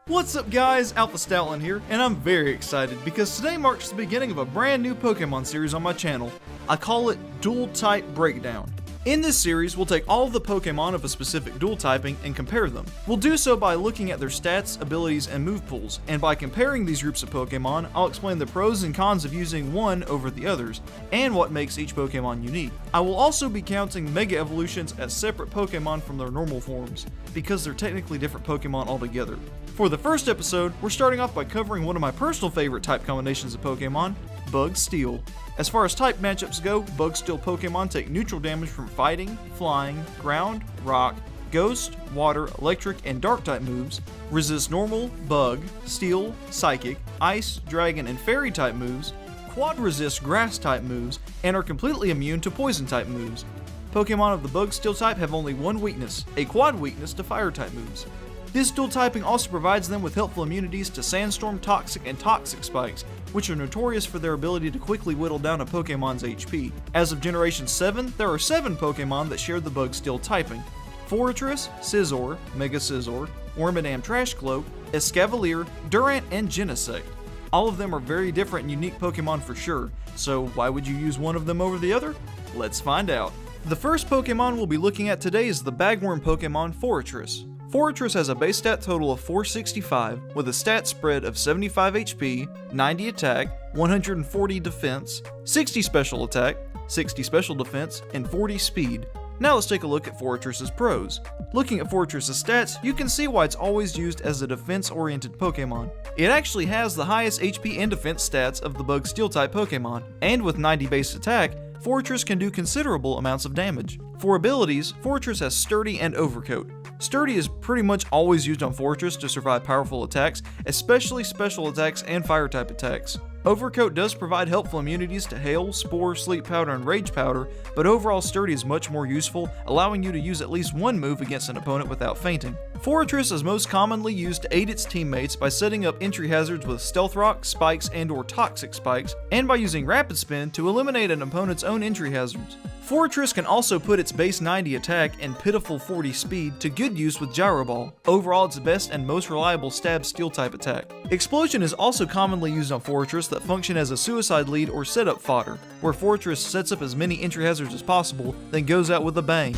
What's up guys, Alpha Stoutland here, and I'm very excited because today marks the beginning of a brand new Pokemon series on my channel. I call it Dual Type Breakdown. In this series, we'll take all of the Pokemon of a specific dual typing and compare them. We'll do so by looking at their stats, abilities, and move pools, and by comparing these groups of Pokemon, I'll explain the pros and cons of using one over the others, and what makes each Pokemon unique. I will also be counting Mega Evolutions as separate Pokemon from their normal forms, because they're technically different Pokemon altogether. For the first episode, we're starting off by covering one of my personal favorite type combinations of Pokemon, Bug Steel. As far as type matchups go, Bug Steel Pokemon take neutral damage from fighting, flying, ground, rock, ghost, water, electric, and dark type moves, resist normal, bug, steel, psychic, ice, dragon, and fairy type moves, quad resist grass type moves, and are completely immune to poison type moves. Pokemon of the Bug Steel type have only one weakness, a quad weakness to fire type moves. This dual typing also provides them with helpful immunities to Sandstorm, Toxic, and Toxic Spikes, which are notorious for their ability to quickly whittle down a Pokemon's HP. As of Generation VII, there are 7 Pokemon that share the Bug Steel typing: Forretress, Scizor, Mega Scizor, Wormadam Trash Cloak, Cavalier, Durant, and Genesect. All of them are very different and unique Pokemon for sure, so why would you use one of them over the other? Let's find out. The first Pokemon we'll be looking at today is the Bagworm Pokemon Forretress. Forretress has a base stat total of 465, with a stat spread of 75 HP, 90 attack, 140 defense, 60 special attack, 60 special defense, and 40 speed. Now let's take a look at Forretress's pros. Looking at Forretress's stats, you can see why it's always used as a defense-oriented Pokemon. It actually has the highest HP and defense stats of the Bug Steel type Pokemon, and with 90 base attack, Forretress can do considerable amounts of damage. For abilities, Forretress has Sturdy and Overcoat. Sturdy is pretty much always used on Forretress to survive powerful attacks, especially special attacks and fire type attacks. Overcoat does provide helpful immunities to Hail, Spore, Sleep Powder, and Rage Powder, but overall Sturdy is much more useful, allowing you to use at least one move against an opponent without fainting. Forretress is most commonly used to aid its teammates by setting up entry hazards with Stealth Rock, Spikes, and/or Toxic Spikes, and by using Rapid Spin to eliminate an opponent's own entry hazards. Forretress can also put its base 90 attack and pitiful 40 speed to good use with Gyro Ball. Overall, it's the best and most reliable stab steel type attack. Explosion is also commonly used on Forretress that function as a suicide lead or setup fodder, where Forretress sets up as many entry hazards as possible, then goes out with a bang.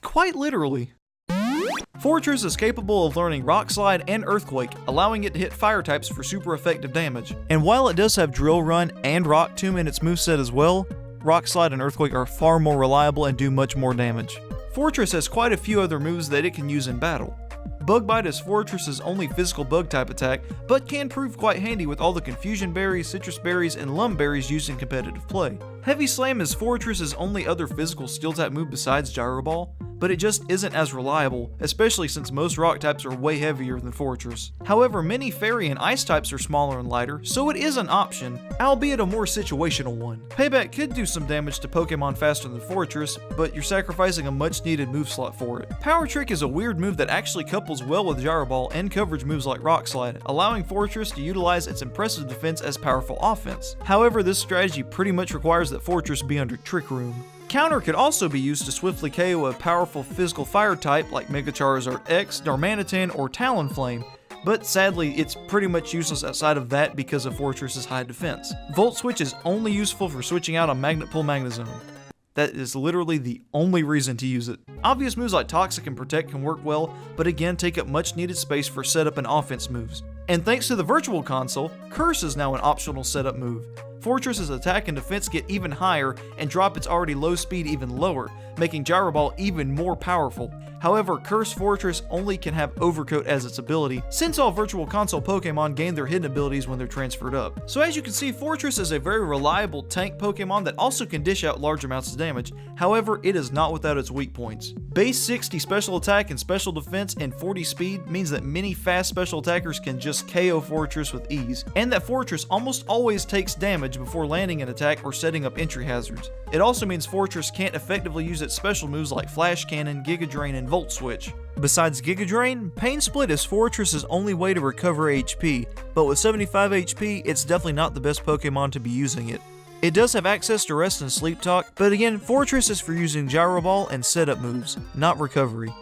Quite literally. Forretress is capable of learning Rock Slide and Earthquake, allowing it to hit fire types for super effective damage. And while it does have Drill Run and Rock Tomb in its moveset as well, Rock Slide and Earthquake are far more reliable and do much more damage. Forretress has quite a few other moves that it can use in battle. Bug Bite is Forretress's only physical bug type attack, but can prove quite handy with all the Confusion Berries, Citrus Berries, and Lum Berries used in competitive play. Heavy Slam is Forretress's only other physical steel type move besides Gyro Ball, but it just isn't as reliable, especially since most rock types are way heavier than Forretress. However, many fairy and ice types are smaller and lighter, so it is an option, albeit a more situational one. Payback could do some damage to Pokemon faster than Forretress, but you're sacrificing a much needed move slot for it. Power Trick is a weird move that actually couples well with Gyro Ball and coverage moves like Rock Slide, allowing Forretress to utilize its impressive defense as powerful offense. However, this strategy pretty much requires that Forretress be under Trick Room. Counter could also be used to swiftly KO a powerful physical fire type like Mega Charizard X, Darmanitan, or Talonflame, but sadly it's pretty much useless outside of that because of Forretress's high defense. Volt Switch is only useful for switching out on Magnet Pull Magnezone. That is literally the only reason to use it. Obvious moves like Toxic and Protect can work well, but again take up much needed space for setup and offense moves. And thanks to the Virtual Console, Curse is now an optional setup move. Forretress's attack and defense get even higher and drop its already low speed even lower, making Gyro Ball even more powerful. However, Curse Forretress only can have Overcoat as its ability, since all Virtual Console Pokemon gain their hidden abilities when they're transferred up. So as you can see, Forretress is a very reliable tank Pokemon that also can dish out large amounts of damage. However, it is not without its weak points. Base 60 special attack and special defense and 40 speed means that many fast special attackers can just KO Forretress with ease, and that Forretress almost always takes damage before landing an attack or setting up entry hazards. It also means Forretress can't effectively use its special moves like Flash Cannon, Giga Drain, and Volt Switch. Besides Giga Drain, Pain Split is Forretress's only way to recover HP, but with 75 HP, it's definitely not the best Pokemon to be using it. It does have access to Rest and Sleep Talk, but again, Forretress is for using Gyro Ball and setup moves, not recovery.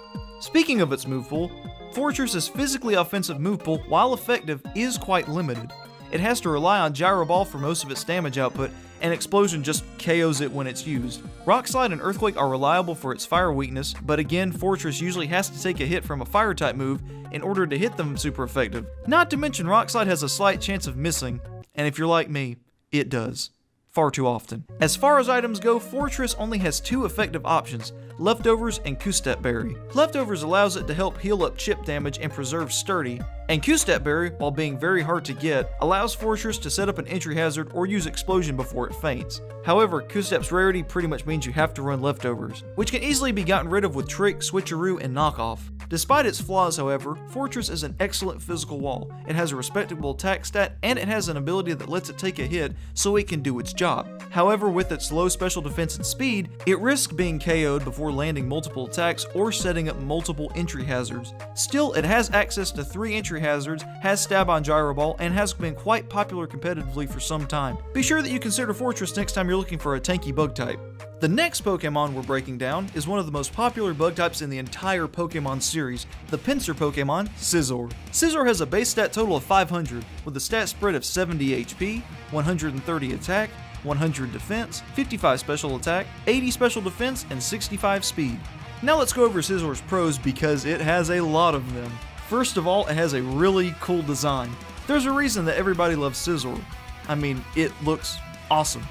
Speaking of its move pool, Forretress's physically offensive move pool, while effective, is quite limited. It has to rely on Gyro Ball for most of its damage output, and Explosion just KOs it when it's used. Rock Slide and Earthquake are reliable for its fire weakness, but again, Forretress usually has to take a hit from a fire type move in order to hit them super effective. Not to mention Rock Slide has a slight chance of missing, and if you're like me, it does. Far too often. As far as items go, Forretress only has two effective options, Leftovers and Q-Step Berry. Leftovers allows it to help heal up chip damage and preserve Sturdy, and Q-Step Berry, while being very hard to get, allows Forretress to set up an entry hazard or use Explosion before it faints. However, Q-Step's rarity pretty much means you have to run Leftovers, which can easily be gotten rid of with Trick, Switcheroo, and Knockoff. Despite its flaws, however, Forretress is an excellent physical wall. It has a respectable attack stat, and it has an ability that lets it take a hit so it can do its job. However, with its low special defense and speed, it risks being KO'd before landing multiple attacks or setting up multiple entry hazards. Still, it has access to 3 entry hazards, has Stab on Gyro Ball, and has been quite popular competitively for some time. Be sure that you consider Forretress next time you're looking for a tanky bug type. The next Pokemon we're breaking down is one of the most popular bug types in the entire Pokemon series, the pincer Pokemon, Scizor. Scizor has a base stat total of 500, with a stat spread of 70 HP, 130 attack, 100 defense, 55 special attack, 80 special defense, and 65 speed. Now let's go over Scizor's pros because it has a lot of them. First of all, it has a really cool design. There's a reason that everybody loves Scizor. I mean, it looks awesome.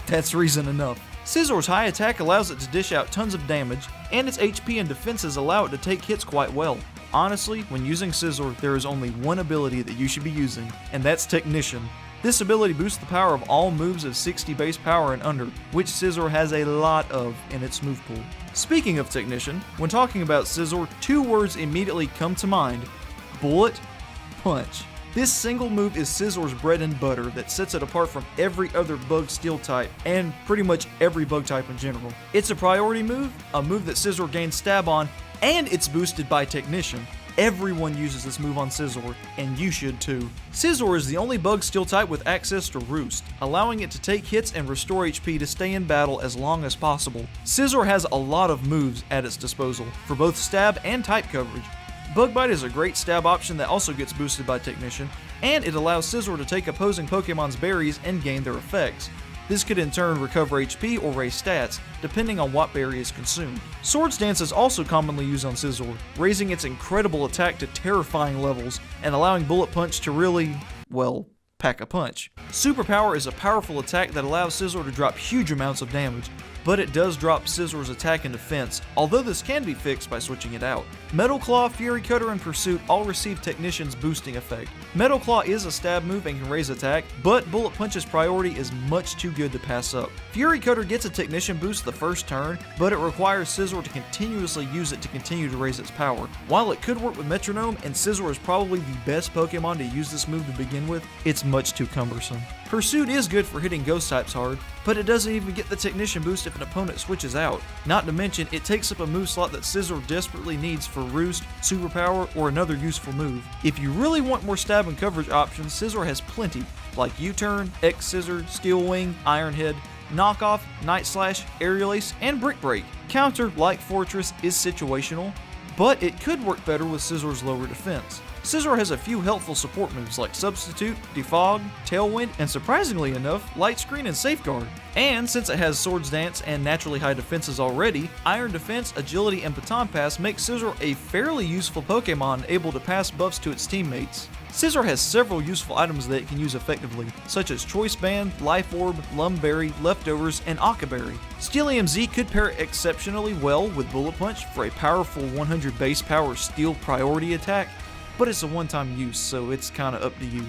That's reason enough. Scizor's high attack allows it to dish out tons of damage, and its HP and defenses allow it to take hits quite well. Honestly, when using Scizor, there is only one ability that you should be using, and that's Technician. This ability boosts the power of all moves of 60 base power and under, which Scizor has a lot of in its move pool. Speaking of Technician, when talking about Scizor, 2 words immediately come to mind: Bullet, Punch. This single move is Scizor's bread and butter that sets it apart from every other bug steel type, and pretty much every bug type in general. It's a priority move, a move that Scizor gains stab on, and it's boosted by Technician. Everyone uses this move on Scizor, and you should too. Scizor is the only bug steel type with access to Roost, allowing it to take hits and restore HP to stay in battle as long as possible. Scizor has a lot of moves at its disposal, for both stab and type coverage. Bug Bite is a great stab option that also gets boosted by Technician, and it allows Scizor to take opposing Pokemon's berries and gain their effects. This could in turn recover HP or raise stats, depending on what berry is consumed. Swords Dance is also commonly used on Scizor, raising its incredible attack to terrifying levels, and allowing Bullet Punch to really, well, pack a punch. Superpower is a powerful attack that allows Scizor to drop huge amounts of damage, but it does drop Scizor's attack and defense, although this can be fixed by switching it out. Metal Claw, Fury Cutter, and Pursuit all receive Technician's boosting effect. Metal Claw is a stab move and can raise attack, but Bullet Punch's priority is much too good to pass up. Fury Cutter gets a Technician boost the first turn, but it requires Scizor to continuously use it to continue to raise its power. While it could work with Metronome, and Scizor is probably the best Pokemon to use this move to begin with, it's much too cumbersome. Pursuit is good for hitting ghost types hard, but it doesn't even get the Technician boost if an opponent switches out. Not to mention, it takes up a move slot that Scizor desperately needs for Roost, Superpower, or another useful move. If you really want more stab and coverage options, Scizor has plenty, like U-Turn, X-Scissor, Steel Wing, Iron Head, Knockoff, Night Slash, Aerial Ace, and Brick Break. Counter, like Fortress, is situational, but it could work better with Scizor's lower defense. Scizor has a few helpful support moves like Substitute, Defog, Tailwind, and surprisingly enough, Light Screen and Safeguard. And since it has Swords Dance and naturally high defenses already, Iron Defense, Agility, and Baton Pass make Scizor a fairly useful Pokemon able to pass buffs to its teammates. Scizor has several useful items that it can use effectively, such as Choice Band, Life Orb, Lumberry, Leftovers, and Occaberry. Steelium Z could pair exceptionally well with Bullet Punch for a powerful 100 base power steel priority attack, but it's a one-time use, so it's kinda up to you.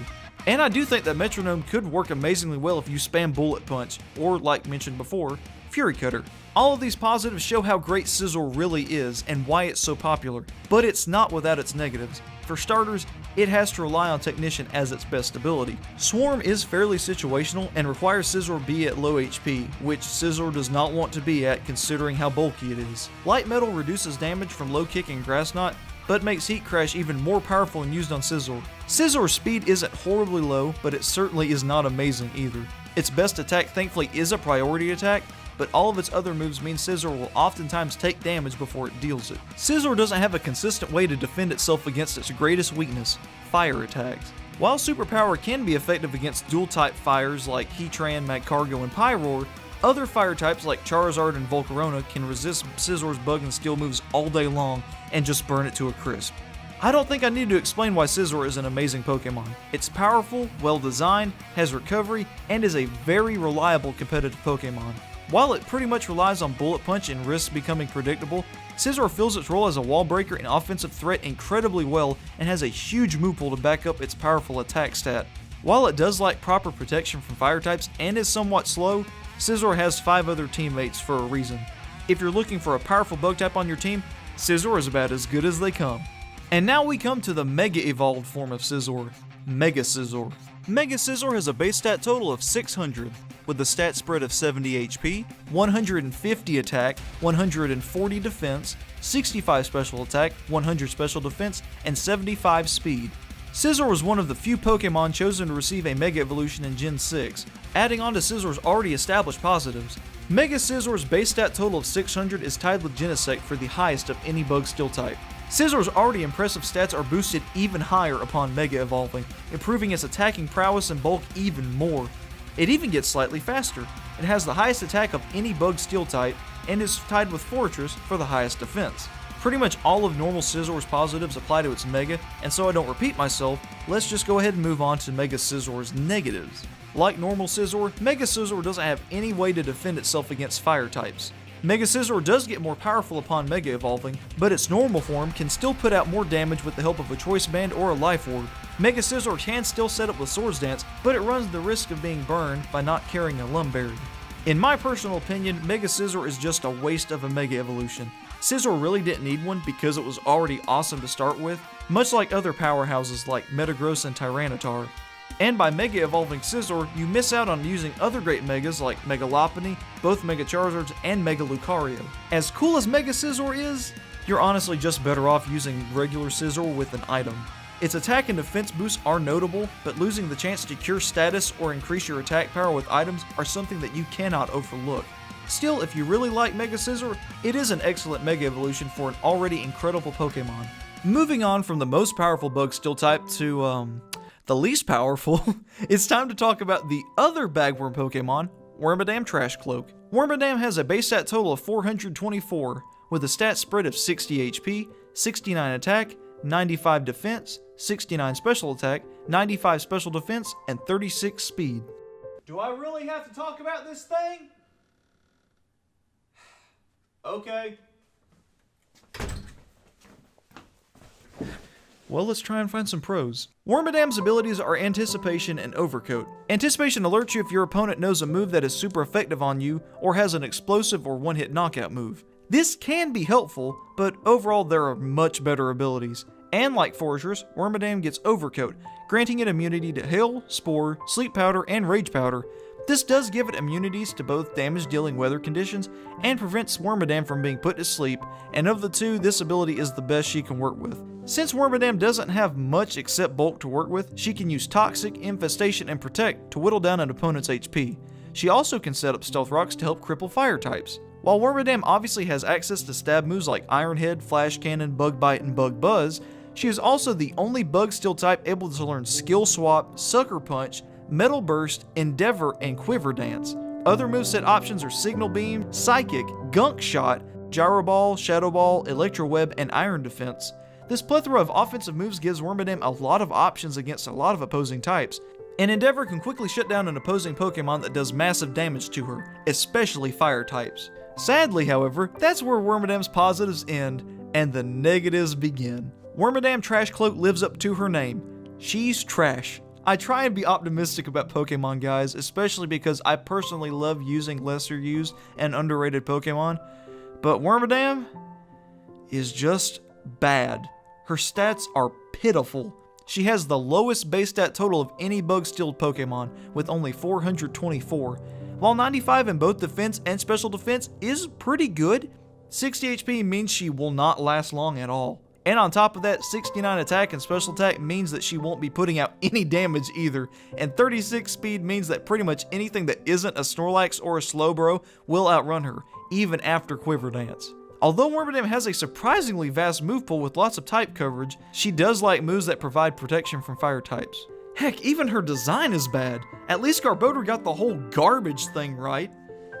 And I do think that Metronome could work amazingly well if you spam Bullet Punch, or like mentioned before, Fury Cutter. All of these positives show how great Scizor really is and why it's so popular, but it's not without its negatives. For starters, it has to rely on Technician as its best ability. Swarm is fairly situational and requires Scizor be at low HP, which Scizor does not want to be at considering how bulky it is. Light Metal reduces damage from Low Kick and Grass Knot, but makes Heat Crash even more powerful when used on Scizor. Scizor's speed isn't horribly low, but it certainly is not amazing either. Its best attack thankfully is a priority attack, but all of its other moves mean Scizor will oftentimes take damage before it deals it. Scizor doesn't have a consistent way to defend itself against its greatest weakness, fire attacks. While Superpower can be effective against dual-type fires like Heatran, Magcargo, and Pyroar, other fire types like Charizard and Volcarona can resist Scizor's Bug and Steel moves all day long and just burn it to a crisp. I don't think I need to explain why Scizor is an amazing Pokemon. It's powerful, well-designed, has recovery, and is a very reliable competitive Pokemon. While it pretty much relies on Bullet Punch and risks becoming predictable, Scizor fills its role as a wall breaker and offensive threat incredibly well and has a huge move pool to back up its powerful attack stat. While it does lack proper protection from fire types and is somewhat slow, Scizor has 5 other teammates for a reason. If you're looking for a powerful bug type on your team, Scizor is about as good as they come. And now we come to the Mega Evolved form of Scizor, Mega Scizor. Mega Scizor has a base stat total of 600, with a stat spread of 70 HP, 150 attack, 140 defense, 65 special attack, 100 special defense, and 75 speed. Scizor was one of the few Pokemon chosen to receive a Mega Evolution in Gen 6, adding on to Scizor's already established positives. Mega Scizor's base stat total of 600 is tied with Genesect for the highest of any bug steel type. Scizor's already impressive stats are boosted even higher upon Mega Evolving, improving its attacking prowess and bulk even more. It even gets slightly faster. It has the highest attack of any bug steel type, and is tied with Fortress for the highest defense. Pretty much all of normal Scizor's positives apply to its Mega, and so I don't repeat myself, let's just go ahead and move on to Mega Scizor's negatives. Like normal Scizor, Mega Scizor doesn't have any way to defend itself against fire types. Mega Scizor does get more powerful upon Mega Evolving, but its normal form can still put out more damage with the help of a Choice Band or a Life Orb. Mega Scizor can still set up with Swords Dance, but it runs the risk of being burned by not carrying a Lum Berry. In my personal opinion, Mega Scizor is just a waste of a Mega Evolution. Scizor really didn't need one because it was already awesome to start with, much like other powerhouses like Metagross and Tyranitar. And by Mega Evolving Scizor, you miss out on using other great Megas like Mega Lopunny, both Mega Charizards, and Mega Lucario. As cool as Mega Scizor is, you're honestly just better off using regular Scizor with an item. Its attack and defense boosts are notable, but losing the chance to cure status or increase your attack power with items are something that you cannot overlook. Still, if you really like Mega Scizor, it is an excellent Mega Evolution for an already incredible Pokemon. Moving on from the most powerful bug steel type to, the least powerful, it's time to talk about the other Bagworm Pokemon, Wormadam Trash Cloak. Wormadam has a base stat total of 424, with a stat spread of 60 HP, 69 attack, 95 defense, 69 special attack, 95 special defense, and 36 speed. Do I really have to talk about this thing? Okay. Well, let's try and find some pros. Wormadam's abilities are Anticipation and Overcoat. Anticipation alerts you if your opponent knows a move that is super effective on you or has an explosive or one-hit knockout move. This can be helpful, but overall there are much better abilities. And like Fortress, Wormadam gets Overcoat, granting it immunity to Hail, Spore, Sleep Powder, and Rage Powder. This does give it immunities to both damage-dealing weather conditions and prevents Wormadam from being put to sleep, and of the two, this ability is the best she can work with. Since Wormadam doesn't have much except bulk to work with, she can use Toxic, Infestation, and Protect to whittle down an opponent's HP. She also can set up Stealth Rocks to help cripple fire types. While Wormadam obviously has access to stab moves like Iron Head, Flash Cannon, Bug Bite, and Bug Buzz, she is also the only bug steel type able to learn Skill Swap, Sucker Punch, Metal Burst, Endeavor, and Quiver Dance. Other moveset options are Signal Beam, Psychic, Gunk Shot, Gyro Ball, Shadow Ball, Electro Web, and Iron Defense. This plethora of offensive moves gives Wormadam a lot of options against a lot of opposing types, and Endeavor can quickly shut down an opposing Pokemon that does massive damage to her, especially fire types. Sadly, however, that's where Wormadam's positives end, and the negatives begin. Wormadam Trash Cloak lives up to her name. She's trash. I try and be optimistic about Pokemon, guys, especially because I personally love using lesser used and underrated Pokemon, but Wormadam is just bad. Her stats are pitiful. She has the lowest base stat total of any bug-steeled Pokemon, with only 424. While 95 in both defense and special defense is pretty good, 60 HP means she will not last long at all. And on top of that, 69 attack and special attack means that she won't be putting out any damage either, and 36 speed means that pretty much anything that isn't a Snorlax or a Slowbro will outrun her, even after Quiver Dance. Although Wormadam has a surprisingly vast move pool with lots of type coverage, she does like moves that provide protection from fire types. Heck, even her design is bad. At least Garbodor got the whole garbage thing right.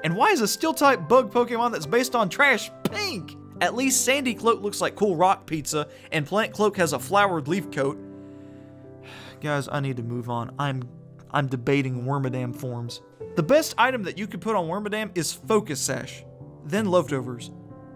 And why is a Steel-type bug Pokemon that's based on trash pink? At least Sandy Cloak looks like cool rock pizza, and Plant Cloak has a flowered leaf coat. Guys, I need to move on. I'm debating Wormadam forms. The best item that you could put on Wormadam is Focus Sash, then Leftovers.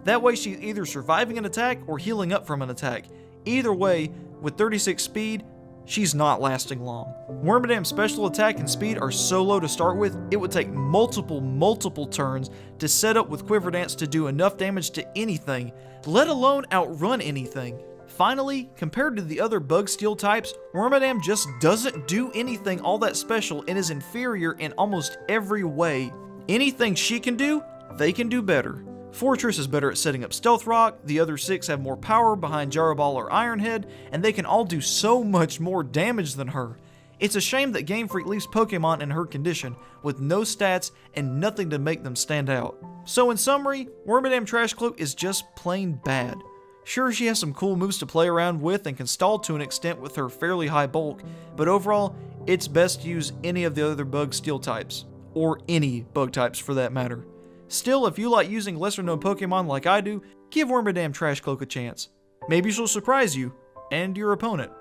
That way she's either surviving an attack or healing up from an attack. Either way, with 36 speed, she's not lasting long. Wormadam's special attack and speed are so low to start with, it would take multiple turns to set up with Quiver Dance to do enough damage to anything, let alone outrun anything. Finally, compared to the other bug steel types, Wormadam just doesn't do anything all that special and is inferior in almost every way. Anything she can do, they can do better. Fortress is better at setting up Stealth Rock, the other 6 have more power behind Gyro Ball or Iron Head, and they can all do so much more damage than her. It's a shame that Game Freak leaves Pokemon in her condition, with no stats and nothing to make them stand out. So in summary, Wormadam Trash Cloak is just plain bad. Sure, she has some cool moves to play around with and can stall to an extent with her fairly high bulk, but overall, it's best to use any of the other bug steel types, or any bug types for that matter. Still, if you like using lesser known Pokemon like I do, give Wormadam Trash Cloak a chance. Maybe she'll surprise you, and your opponent,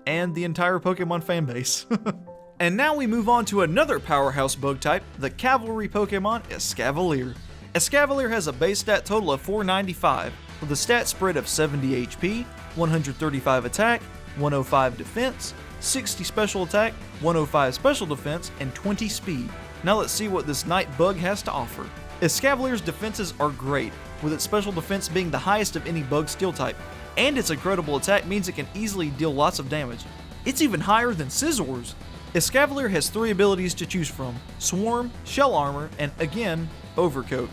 and the entire Pokemon fanbase. And now we move on to another powerhouse bug type, the Cavalry Pokemon Escavalier. Escavalier has a base stat total of 495, with a stat spread of 70 HP, 135 attack, 105 defense, 60 special attack, 105 special defense, and 20 speed. Now let's see what this night bug has to offer. Escavalier's defenses are great, with its special defense being the highest of any bug steel type, and its incredible attack means it can easily deal lots of damage. It's even higher than Scizor's. Escavalier has 3 abilities to choose from: Swarm, Shell Armor, and again, Overcoat.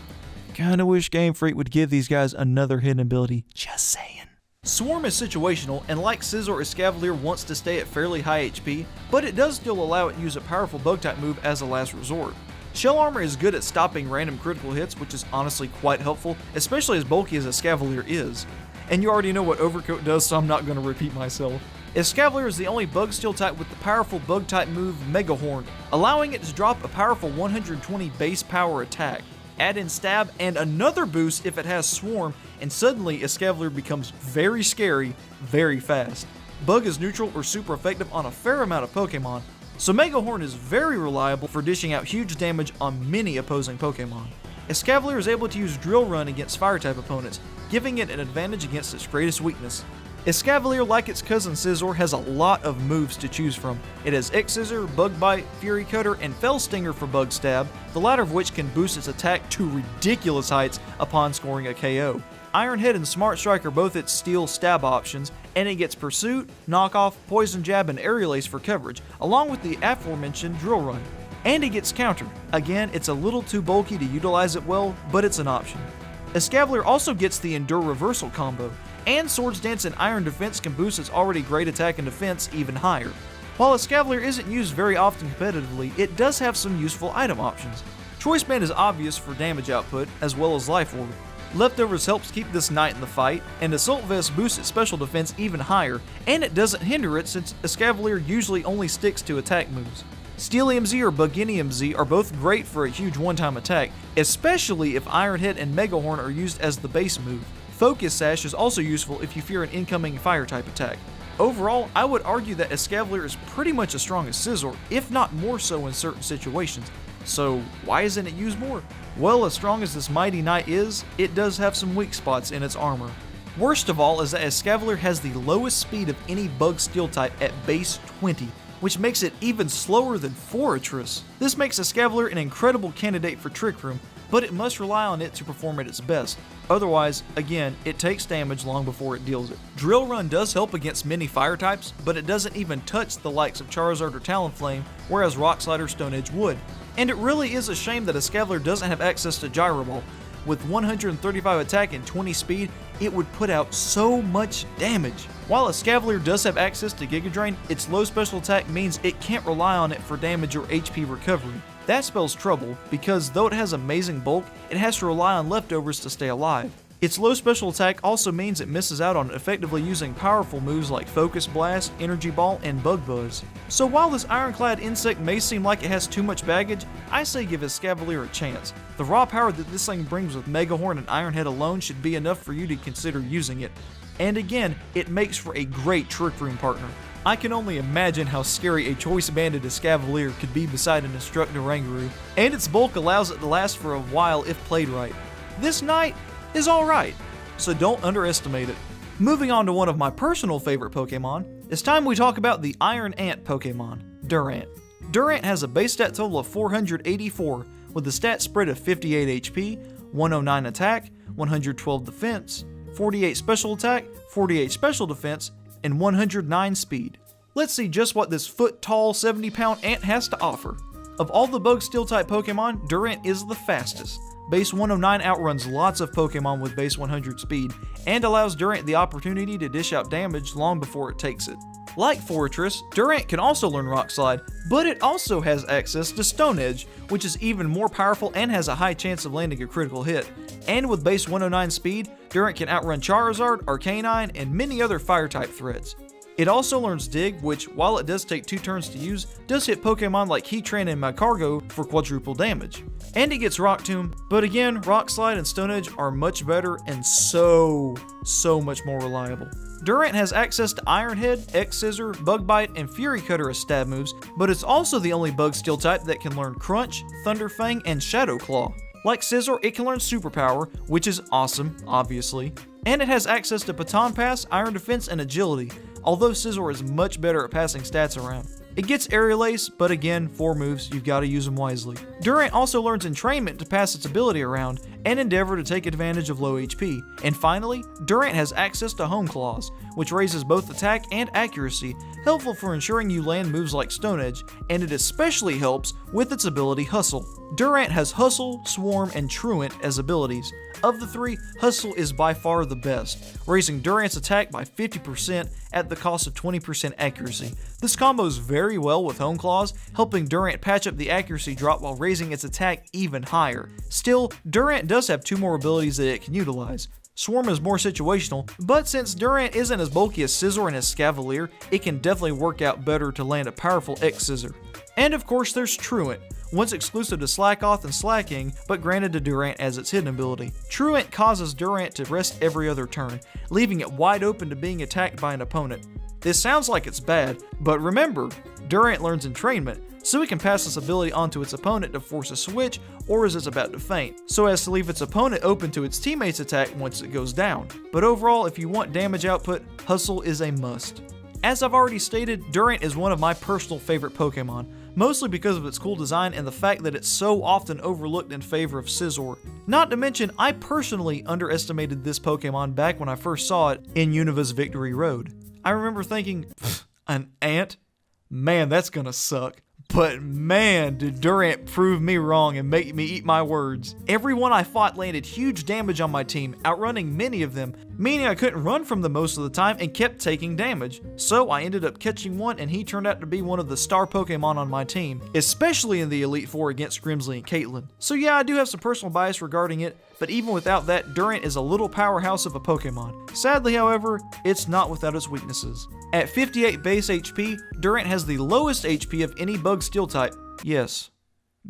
Kinda wish Game Freak would give these guys another hidden ability, just saying. Swarm is situational, and like Scizor, Escavalier wants to stay at fairly high HP, but it does still allow it to use a powerful bug-type move as a last resort. Shell Armor is good at stopping random critical hits, which is honestly quite helpful, especially as bulky as Escavalier is. And you already know what Overcoat does, so I'm not going to repeat myself. Escavalier is the only bug steel type with the powerful bug-type move Mega Horn, allowing it to drop a powerful 120 base power attack. Add in Stab and another boost if it has Swarm, and suddenly Escavalier becomes very scary, very fast. Bug is neutral or super effective on a fair amount of Pokemon, so Mega Horn is very reliable for dishing out huge damage on many opposing Pokemon. Escavalier is able to use Drill Run against Fire-type opponents, giving it an advantage against its greatest weakness. Escavalier, like its cousin Scizor, has a lot of moves to choose from. It has X-Scissor, Bug Bite, Fury Cutter, and Fell Stinger for Bug Stab, the latter of which can boost its attack to ridiculous heights upon scoring a KO. Iron Head and Smart Strike are both its Steel Stab options, and it gets Pursuit, Knockoff, Poison Jab, and Aerial Ace for coverage, along with the aforementioned Drill Run. And it gets Counter. Again, it's a little too bulky to utilize it well, but it's an option. Escavalier also gets the Endure Reversal combo, and Swords Dance and Iron Defense can boost its already great attack and defense even higher. While Escavalier isn't used very often competitively, it does have some useful item options. Choice Band is obvious for damage output, as well as Life Orb. Leftovers helps keep this knight in the fight, and Assault Vest boosts its special defense even higher, and it doesn't hinder it since Escavalier usually only sticks to attack moves. Steelium Z or Buginium Z are both great for a huge one-time attack, especially if Iron Head and Mega Horn are used as the base move. Focus Sash is also useful if you fear an incoming Fire-type attack. Overall, I would argue that Escavalier is pretty much as strong as Scizor, if not more so in certain situations. So why isn't it used more? Well, as strong as this mighty knight is, it does have some weak spots in its armor. Worst of all is that Escavalier has the lowest speed of any bug steel type at base 20, which makes it even slower than Fortress. This makes Escavalier an incredible candidate for Trick Room, but it must rely on it to perform at its best. Otherwise, again, it takes damage long before it deals it. Drill Run does help against many fire types, but it doesn't even touch the likes of Charizard or Talonflame, whereas Rock Slide or Stone Edge would. And it really is a shame that Escavalier doesn't have access to Gyro Ball. with 135 attack and 20 speed, it would put out so much damage. While a Cavalier does have access to Giga Drain, its low special attack means it can't rely on it for damage or HP recovery. That spells trouble, because though it has amazing bulk, it has to rely on leftovers to stay alive. Its low special attack also means it misses out on effectively using powerful moves like Focus Blast, Energy Ball, and Bug Buzz. So while this ironclad insect may seem like it has too much baggage, I say give its Cavalier a chance. The raw power that this thing brings with Mega Horn and Iron Head alone should be enough for you to consider using it. And again, it makes for a great Trick Room partner. I can only imagine how scary a Choice Banded as Cavalier could be beside an Instructor Rangaroo, and its bulk allows it to last for a while if played right. This Knight is alright, so don't underestimate it. Moving on to one of my personal favorite Pokemon, it's time we talk about the Iron Ant Pokemon, Durant. Durant has a base stat total of 484, with a stat spread of 58 HP, 109 attack, 112 defense, 48 special attack, 48 special defense, and 109 speed. Let's see just what this foot-tall, 70-pound ant has to offer. Of all the Bug Steel-type Pokemon, Durant is the fastest. Base 109 outruns lots of Pokemon with base 100 speed, and allows Durant the opportunity to dish out damage long before it takes it. Like Fortress, Durant can also learn Rock Slide, but it also has access to Stone Edge, which is even more powerful and has a high chance of landing a critical hit. And with base 109 speed, Durant can outrun Charizard, Arcanine, and many other Fire-type threats. It also learns Dig, which, while it does take 2 turns to use, does hit Pokemon like Heatran and Magcargo for quadruple damage. And it gets Rock Tomb, but again, Rock Slide and Stone Edge are much better and so much more reliable. Durant has access to Iron Head, X-Scissor, Bug Bite, and Fury Cutter as stab moves, but it's also the only Bug Steel type that can learn Crunch, Thunder Fang, and Shadow Claw. Like Scizor, it can learn Superpower, which is awesome, obviously. And it has access to Baton Pass, Iron Defense, and Agility, although Scizor is much better at passing stats around. It gets Aerial Ace, but again, 4 moves, you've got to use them wisely. Durant also learns Entrainment to pass its ability around, and Endeavor to take advantage of low HP. And finally, Durant has access to Home Claws, which raises both attack and accuracy, helpful for ensuring you land moves like Stone Edge, and it especially helps with its ability Hustle. Durant has Hustle, Swarm, and Truant as abilities. Of the 3, Hustle is by far the best, raising Durant's attack by 50% at the cost of 20% accuracy. This combos very well with Home Claws, helping Durant patch up the accuracy drop while raising its attack even higher. Still, Durant does have 2 more abilities that it can utilize. Swarm is more situational, but since Durant isn't as bulky as Scizor and his Cavalier, it can definitely work out better to land a powerful X-Scissor. And of course there's Truant, once exclusive to Slackoth and Slacking, but granted to Durant as its hidden ability. Truant causes Durant to rest every other turn, leaving it wide open to being attacked by an opponent. This sounds like it's bad, but remember, Durant learns Entrainment, so it can pass this ability onto its opponent to force a switch or as it's about to faint, so as to leave its opponent open to its teammate's attack once it goes down. But overall, if you want damage output, Hustle is a must. As I've already stated, Durant is one of my personal favorite Pokemon, mostly because of its cool design and the fact that it's so often overlooked in favor of Scizor. Not to mention, I personally underestimated this Pokemon back when I first saw it in Univa's Victory Road. I remember thinking, an ant? Man, that's gonna suck. But man, did Durant prove me wrong and make me eat my words. Everyone I fought landed huge damage on my team, outrunning many of them, meaning I couldn't run from them most of the time and kept taking damage. So I ended up catching one and he turned out to be one of the star Pokemon on my team, especially in the Elite Four against Grimsley and Caitlyn. So yeah, I do have some personal bias regarding it, but even without that, Durant is a little powerhouse of a Pokemon. Sadly, however, it's not without its weaknesses. At 58 base HP, Durant has the lowest HP of any Bug Steel type. Yes,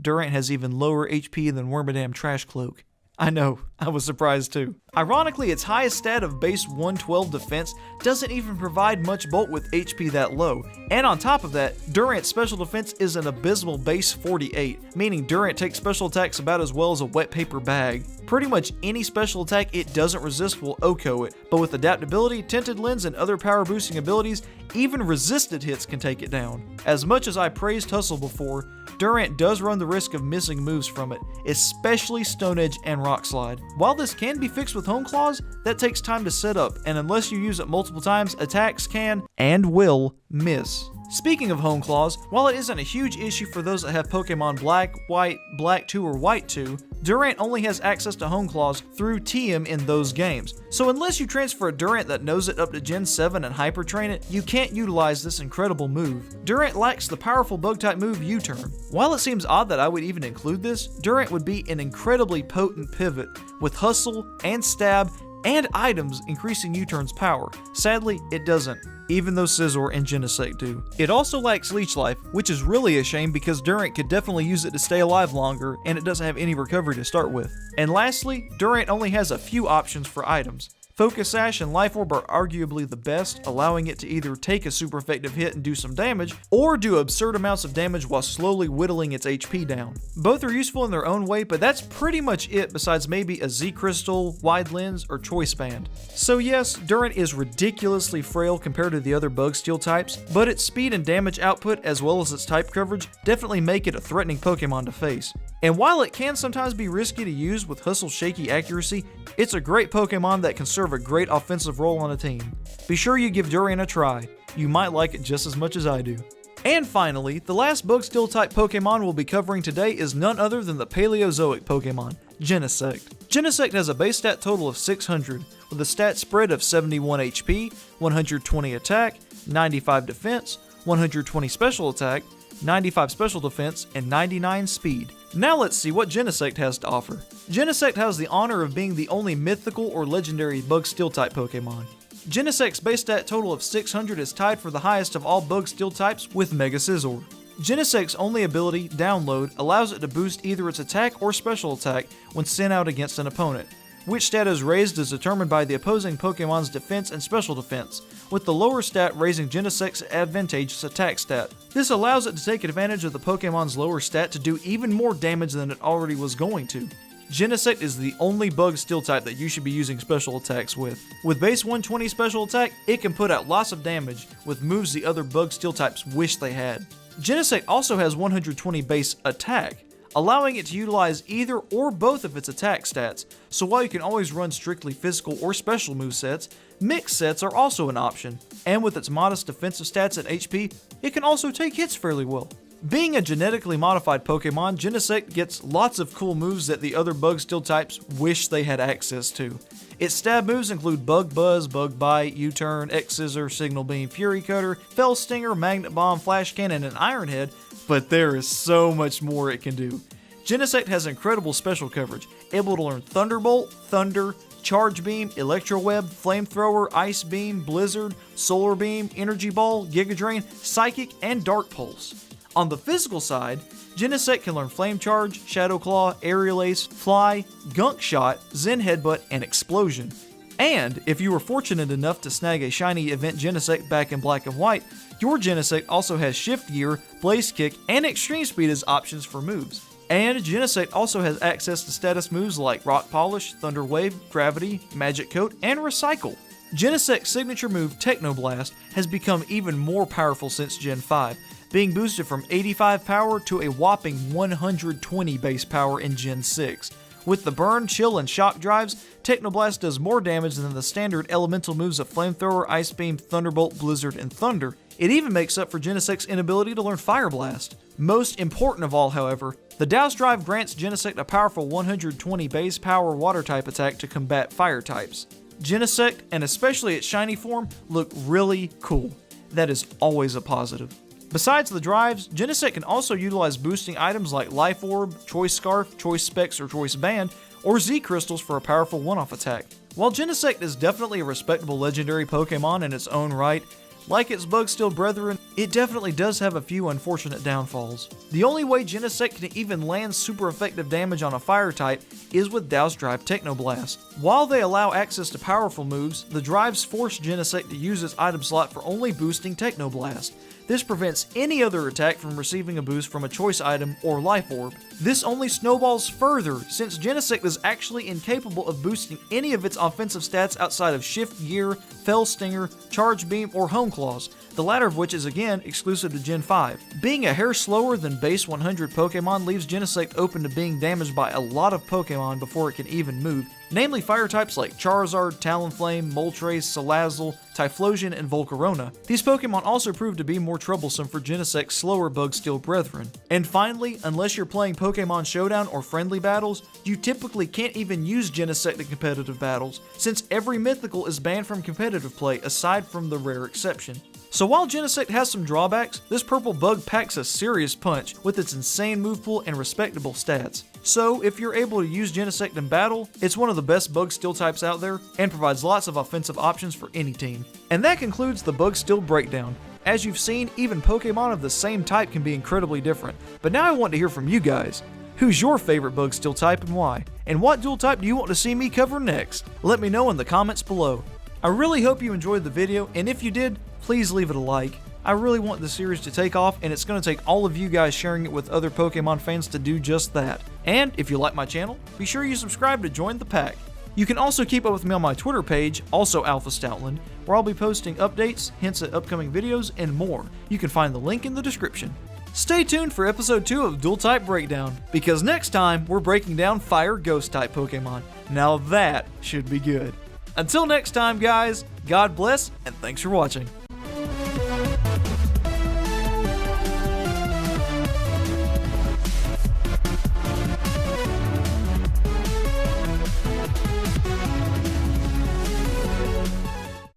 Durant has even lower HP than Wormadam Trash Cloak. I know, I was surprised too. Ironically, its highest stat of base 112 defense doesn't even provide much bulk with HP that low. And on top of that, Durant's special defense is an abysmal base 48, meaning Durant takes special attacks about as well as a wet paper bag. Pretty much any special attack it doesn't resist will OHKO it, but with adaptability, tinted lens, and other power boosting abilities, even resisted hits can take it down. As much as I praised Hustle before, Durant does run the risk of missing moves from it, especially Stone Edge and Rock Slide. While this can be fixed with Home Claws, that takes time to set up, and unless you use it multiple times, attacks can, and will, miss. Speaking of home claws, while it isn't a huge issue for those that have Pokemon Black, White, Black 2, or White 2, Durant only has access to home claws through TM in those games. So unless you transfer a Durant that knows it up to Gen 7 and Hyper Train it, you can't utilize this incredible move. Durant lacks the powerful Bug-type move U-Turn. While it seems odd that I would even include this, Durant would be an incredibly potent pivot, with Hustle and Stab and items increasing U-Turn's power. Sadly, it doesn't, even though Scizor and Genesect do. It also lacks Leech Life, which is really a shame because Durant could definitely use it to stay alive longer, and it doesn't have any recovery to start with. And lastly, Durant only has a few options for items. Focus Sash and Life Orb are arguably the best, allowing it to either take a super effective hit and do some damage, or do absurd amounts of damage while slowly whittling its HP down. Both are useful in their own way, but that's pretty much it besides maybe a Z Crystal, Wide Lens, or Choice Band. So yes, Durant is ridiculously frail compared to the other Bug Steel types, but its speed and damage output as well as its type coverage definitely make it a threatening Pokemon to face. And while it can sometimes be risky to use with Hustle's shaky accuracy, it's a great Pokemon that can serve a great offensive role on a team. Be sure you give Durant a try. You might like it just as much as I do. And finally, the last Bug Steel type Pokemon we'll be covering today is none other than the Paleozoic Pokemon, Genesect. Genesect has a base stat total of 600, with a stat spread of 71 HP, 120 attack, 95 defense, 120 special attack, 95 special defense, and 99 speed. Now let's see what Genesect has to offer. Genesect has the honor of being the only mythical or legendary Bug Steel type Pokemon. Genesect's base stat total of 600 is tied for the highest of all Bug Steel types with Mega Scizor. Genesect's only ability, Download, allows it to boost either its attack or special attack when sent out against an opponent. Which stat is raised is determined by the opposing Pokemon's defense and special defense, with the lower stat raising Genesect's advantageous attack stat. This allows it to take advantage of the Pokemon's lower stat to do even more damage than it already was going to. Genesect is the only Bug Steel type that you should be using special attacks with. With base 120 special attack, it can put out lots of damage with moves the other Bug Steel types wish they had. Genesect also has 120 base attack, allowing it to utilize either or both of its attack stats, so while you can always run strictly physical or special movesets, mixed sets are also an option, and with its modest defensive stats and HP, it can also take hits fairly well. Being a genetically modified Pokemon, Genesect gets lots of cool moves that the other Bug Steel types wish they had access to. Its stab moves include Bug Buzz, Bug Bite, U-Turn, X-Scissor, Signal Beam, Fury Cutter, Fell Stinger, Magnet Bomb, Flash Cannon, and Iron Head, but there is so much more it can do. Genesect has incredible special coverage, able to learn Thunderbolt, Thunder, Charge Beam, Electro Web, Flamethrower, Ice Beam, Blizzard, Solar Beam, Energy Ball, Giga Drain, Psychic, and Dark Pulse. On the physical side, Genesect can learn Flame Charge, Shadow Claw, Aerial Ace, Fly, Gunk Shot, Zen Headbutt, and Explosion. And if you were fortunate enough to snag a shiny event Genesect back in Black and White, your Genesect also has Shift Gear, Blaze Kick, and Extreme Speed as options for moves. And Genesect also has access to status moves like Rock Polish, Thunder Wave, Gravity, Magic Coat, and Recycle. Genesect's signature move, Techno Blast, has become even more powerful since Gen 5, being boosted from 85 power to a whopping 120 base power in Gen 6. With the Burn, Chill, and Shock drives, Techno Blast does more damage than the standard elemental moves of Flamethrower, Ice Beam, Thunderbolt, Blizzard, and Thunder. It even makes up for Genesect's inability to learn Fire Blast. Most important of all, however, the Douse Drive grants Genesect a powerful 120 base power water type attack to combat fire types. Genesect, and especially its shiny form, look really cool. That is always a positive. Besides the drives, Genesect can also utilize boosting items like Life Orb, Choice Scarf, Choice Specs or Choice Band, or Z Crystals for a powerful one-off attack. While Genesect is definitely a respectable legendary Pokemon in its own right, like its Bug Steel brethren, it definitely does have a few unfortunate downfalls. The only way Genesect can even land super effective damage on a fire type is with Douse Drive Techno Blast. While they allow access to powerful moves, the drives force Genesect to use its item slot for only boosting Techno Blast. This prevents any other attack from receiving a boost from a choice item or Life Orb. This only snowballs further since Genesect is actually incapable of boosting any of its offensive stats outside of Shift Gear, Fell Stinger, Charge Beam, or Home Claws, the latter of which is again exclusive to Gen 5. Being a hair slower than base 100 Pokemon leaves Genesect open to being damaged by a lot of Pokemon before it can even move, namely fire types like Charizard, Talonflame, Moltres, Salazzle, Typhlosion, and Volcarona. These Pokemon also prove to be more troublesome for Genesect's slower Bug-Steel brethren. And finally, unless you're playing Pokemon Showdown or friendly battles, you typically can't even use Genesect in competitive battles, since every mythical is banned from competitive play aside from the rare exception. So while Genesect has some drawbacks, this purple bug packs a serious punch with its insane move pool and respectable stats. So if you're able to use Genesect in battle, it's one of the best Bug-Steel types out there and provides lots of offensive options for any team. And that concludes the Bug-Steel breakdown. As you've seen, even Pokemon of the same type can be incredibly different. But now I want to hear from you guys. Who's your favorite Bug-Steel type and why? And what dual type do you want to see me cover next? Let me know in the comments below. I really hope you enjoyed the video, and if you did, please leave it a like. I really want the series to take off, and it's going to take all of you guys sharing it with other Pokemon fans to do just that. And if you like my channel, be sure you subscribe to join the pack. You can also keep up with me on my Twitter page, also Alpha Stoutland, where I'll be posting updates, hints at upcoming videos, and more. You can find the link in the description. Stay tuned for episode 2 of Dual Type Breakdown, because next time we're breaking down Fire Ghost type Pokemon. Now that should be good. Until next time, guys, God bless, and thanks for watching.